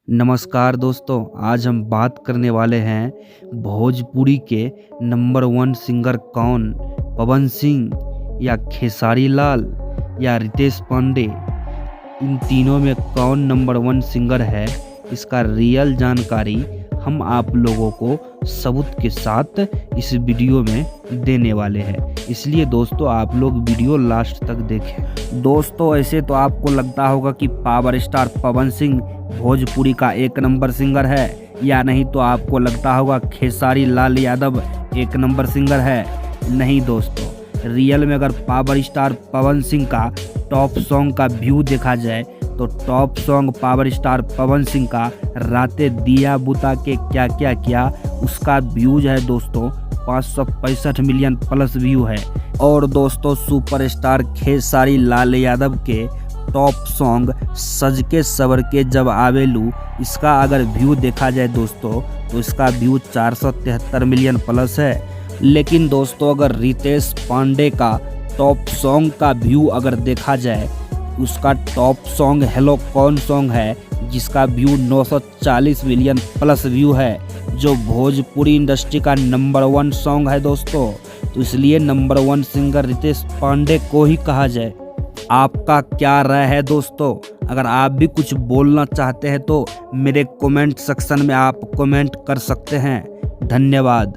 नमस्कार दोस्तों, आज हम बात करने वाले हैं भोजपुरी के नंबर 1 सिंगर कौन, पवन सिंह या खेसारी लाल या रितेश पांडे। इन तीनों में कौन नंबर 1 सिंगर है, इसका रियल जानकारी हम आप लोगों को सबूत के साथ इस वीडियो में देने वाले हैं। इसलिए दोस्तों आप लोग वीडियो लास्ट तक देखें। दोस्तों ऐसे तो आपको लगता होगा कि पावर स्टार पवन सिंह भोजपुरी का 1 नंबर सिंगर है, या नहीं तो आपको लगता होगा खेसारी लाल यादव 1 नंबर सिंगर है। नहीं दोस्तों, रियल में अगर पावर स्टार पवन सिंह का टॉप सॉन्ग का व्यू देखा जाए तो top song power star Pawan Singh का रातें दिया बुता के क्या क्या किया, उसका व्यूज है दोस्तों 565 मिलियन प्लस व्यू है। और दोस्तों सुपरस्टार खेसारी लाल यादव के टॉप सॉन्ग सज के सवर के जब आवेलू, इसका अगर व्यू देखा जाए दोस्तों तो इसका व्यू 473 मिलियन प्लस है। लेकिन दोस्तों अगर रितेश पांडे का टॉप सॉन्ग का व्यू अगर देखा जाए, उसका टॉप सॉन्ग हेलो कौन सॉन्ग है जिसका व्यू 940 मिलियन प्लस व्यू है, जो भोजपुरी इंडस्ट्री का नंबर 1 सॉन्ग है दोस्तों। तो इसलिए नंबर 1 सिंगर रितेश पांडे को ही कहा जाए। आपका क्या राय है दोस्तों? अगर आप भी कुछ बोलना चाहते हैं तो मेरे कमेंट सेक्शन में आप कमेंट कर सकते हैं। धन्यवाद।